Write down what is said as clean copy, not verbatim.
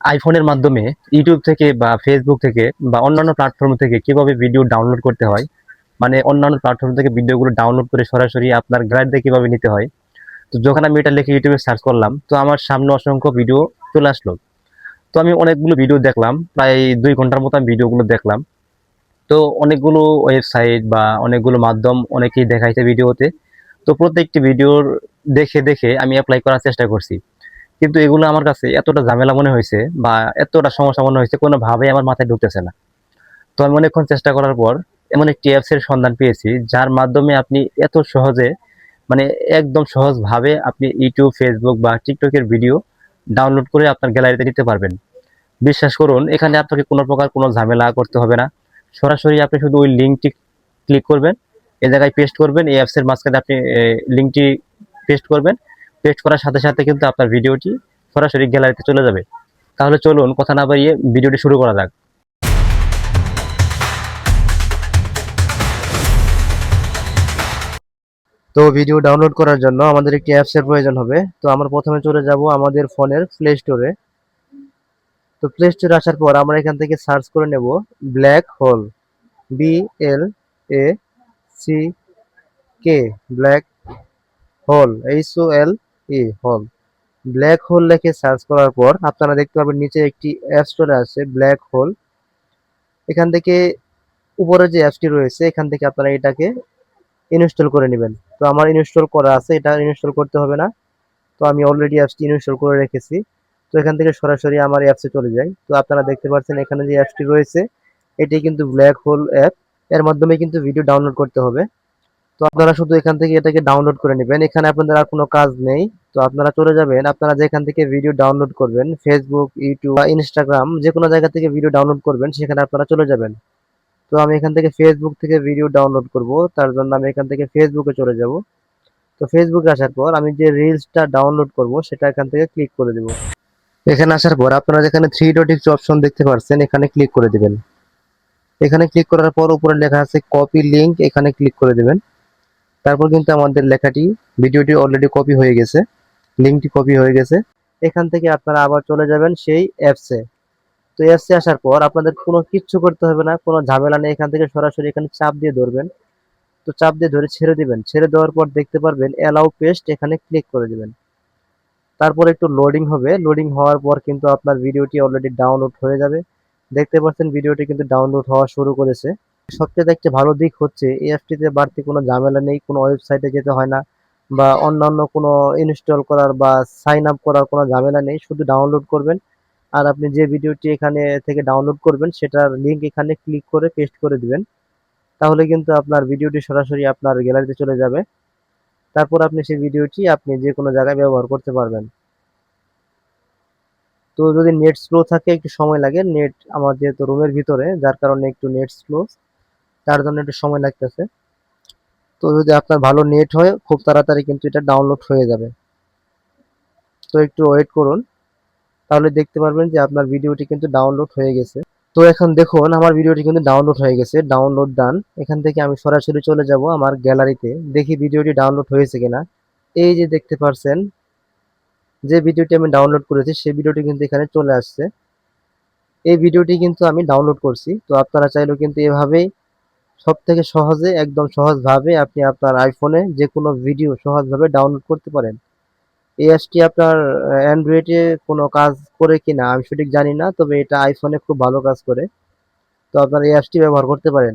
আইফোনের মাধ্যমে ইউটিউব থেকে বা ফেসবুক থেকে বা অন্যান্য প্ল্যাটফর্ম থেকে কিভাবে ভিডিও ডাউনলোড করতে হয়, মানে অন্যান্য প্ল্যাটফর্ম থেকে ভিডিওগুলো ডাউনলোড করে সরাসরি আপনার গ্যালারিতে কিভাবে নিতে হয়। তো যখন আমি এটা লিখে ইউটিউবে সার্চ করলাম, তো আমার সামনে অসংখ্য ভিডিও চলে আসলো। তো আমি অনেকগুলো ভিডিও দেখলাম, প্রায় 2 ঘন্টার মতো আমি ভিডিওগুলো দেখলাম। তো অনেকগুলো ওয়েবসাইট বা অনেকগুলো মাধ্যম অনেকেই দেখাইছে ভিডিওতে। তো প্রত্যেকটি ভিডিওর দেখে দেখে আমি অ্যাপ্লাই করার চেষ্টা করছি, কিন্তু এগুলো আমার কাছে এতটা ঝামেলা মনে হয়েছে বা এতটা সমস্যা মনে হয়েছে, কোনোভাবেই আমার মাথায় ঢুকতেছে না। তো আমি অনেকক্ষণ চেষ্টা করার পর এমন একটি অ্যাপস এর সন্ধান পেয়েছি, যার মাধ্যমে আপনি এত সহজে, মানে একদম সহজভাবে আপনি ইউটিউব, ফেসবুক বা টিকটকের ভিডিও ডাউনলোড করে আপনার গ্যালারিতে নিতে পারবেন। বিশ্বাস করুন, এখানে আপনাকে কোনো প্রকার কোনো ঝামেলা করতে হবে না। সরাসরি আপনি শুধু ওই লিঙ্কটি ক্লিক করবেন, এ জায়গায় পেস্ট করবেন, এই অ্যাপসের মাঝখানে আপনি লিঙ্কটি পেস্ট করবেন। পেস্ট করার সাথে সাথে কিন্তু আপনার ভিডিওটি সরাসরি গ্যালারিতে চলে যাবে। তাহলে চলুন কথা না বাড়িয়ে ভিডিওটি শুরু করা যাক। তো ভিডিও ডাউনলোড করার জন্য আমাদের একটি অ্যাপস এর প্রয়োজন হবে। তো আমরা প্রথমে চলে যাব আমাদের ফোনের প্লে স্টোরে। তো প্লে স্টোরে আসার পর আমরা এখান থেকে সার্চ করে নেব black hole, BLACK, black hole, HOLE, hole. Black hole লিখে সার্চ করার পর আপনারা দেখতে পাবেন নিচে একটি অ্যাপস চলে আসছে, ব্ল্যাক হোল। এখান থেকে উপরে যে অ্যাপসটি রয়েছে এখান থেকে আপনারা এটাকে ইনস্টল করে নেবেন। তো আমার ইনস্টল করা আছে, এটা ইনস্টল করতে হবে না। তো আমি অলরেডি অ্যাপসটি ইনস্টল করে রেখেছি। তো এখান থেকে সরাসরি আমার অ্যাপসে চলে যাই। তো আপনারা দেখতে পাচ্ছেন এখানে যে অ্যাপসটি রয়েছে এটি কিন্তু ব্ল্যাক হোল অ্যাপ। এর মাধ্যমে কিন্তু ভিডিও ডাউনলোড করতে হবে। তো আপনারা শুধু এখান থেকে এটাকে ডাউনলোড করে নেবেন, এখানে আপনাদের আর কোনো কাজ নেই। তো আপনারা চলে যাবেন, আপনারা যেখান থেকে ভিডিও ডাউনলোড করবেন, ফেসবুক, ইউটিউব বা ইনস্টাগ্রাম, যে কোনো জায়গা থেকে ভিডিও ডাউনলোড করবেন সেখানে আপনারা চলে যাবেন। তো আমি এখান থেকে ফেসবুক থেকে ভিডিও ডাউনলোড করব, তার জন্য আমি এখান থেকে ফেসবুকে চলে যাব। তো ফেসবুকে আসার পর আমি যে রিলসটা ডাউনলোড করব সেটা এখান থেকে ক্লিক করে দেব। এখানে আসার পর আপনারা যেখানে থ্রি ডট অপশন দেখতে পাচ্ছেন এখানে ক্লিক করে দিবেন। এখানে ক্লিক করার পর উপরে লেখা আছে কপি লিংক, এখানে ক্লিক করে দিবেন। তারপর কিন্তু আমাদের লেখাটি, ভিডিওটি অলরেডি কপি হয়ে গেছে, লিংকটি কপি হয়ে গেছে। এখান থেকে আপনারা আবার চলে যাবেন সেই অ্যাপসে। তো অ্যাপসে আসার পর আপনাদের কোনো কিচ্ছু করতে হবে না, কোনো ঝামেলা নেই। এখান থেকে সরাসরি এখানে চাপ দিয়ে ধরবেন। তো চাপ দিয়ে ধরে ছেড়ে দিবেন। ছেড়ে দেওয়ার পর দেখতে পারবেন অ্যালাউ পেস্ট, এখানে ক্লিক করে দিবেন। তারপর একটু লোডিং হবে, লোডিং হওয়ার পর কিন্তু আপনার ভিডিওটি অলরেডি ডাউনলোড হয়ে যাবে। দেখতে পাচ্ছেন ভিডিওটি কিন্তু ডাউনলোড হওয়া শুরু করেছে। সবচেয়ে একটা ভালো দিক হচ্ছে এই অ্যাপটিতে বাড়তি কোনো ঝামেলা নেই, কোনো ওয়েবসাইটে যেতে হয় না বা অন্যান্য কোনো ইনস্টল করার বা সাইন আপ করার কোনো ঝামেলা নেই। শুধু ডাউনলোড করবেন আর আপনি যে ভিডিওটি এখানে থেকে ডাউনলোড করবেন সেটার লিঙ্ক এখানে ক্লিক করে পেস্ট করে দিবেন। তাহলে কিন্তু আপনার ভিডিওটি সরাসরি আপনার গ্যালারিতে চলে যাবে। তারপর আপনি সেই ভিডিওটি আপনি যে কোনো জায়গায় ব্যবহার করতে পারবেন। তো যদি নেট স্লো থাকে, একটু সময় লাগে, নেট আমার যেহেতু রুমের ভিতরে যার কারণে একটু নেট স্লো, তার জন্য একটু সময় লাগতেছে। তো যদি আপনার ভালো নেট হয় খুব তাড়াতাড়ি কিন্তু এটা ডাউনলোড হয়ে যাবে। তো একটু ওয়েট করুন, তাহলে দেখতে পারবেন যে আপনার ভিডিওটি কিন্তু ডাউনলোড হয়ে গেছে। তো এখন দেখুন আমার ভিডিওটি কিন্তু ডাউনলোড হয়ে গেছে, ডাউনলোড ডান। এখান থেকে আমি সরাসরি চলে যাব আমার গ্যালারিতে, দেখি ভিডিওটি ডাউনলোড হয়েছে কিনা। এই যে দেখতে পারছেন যে ভিডিওটি আমি ডাউনলোড করেছি সেই ভিডিওটি কিন্তু এখানে চলে আসছে। এই ভিডিওটি কিন্তু আমি ডাউনলোড করছি। তো আপনারা চাইলেও কিন্তু এভাবেই সবথেকে সহজে, একদম সহজভাবে আপনি আপনার আইফোনে যে কোনো ভিডিও সহজভাবে ডাউনলোড করতে পারেন। এই অ্যাপসটি আপনার অ্যান্ড্রয়েডে কোনো কাজ করে কিনা আমি সঠিক জানি না, তবে এটা আইফোনে খুব ভালো কাজ করে। তো আপনারা এই অ্যাপসটি ব্যবহার করতে পারেন।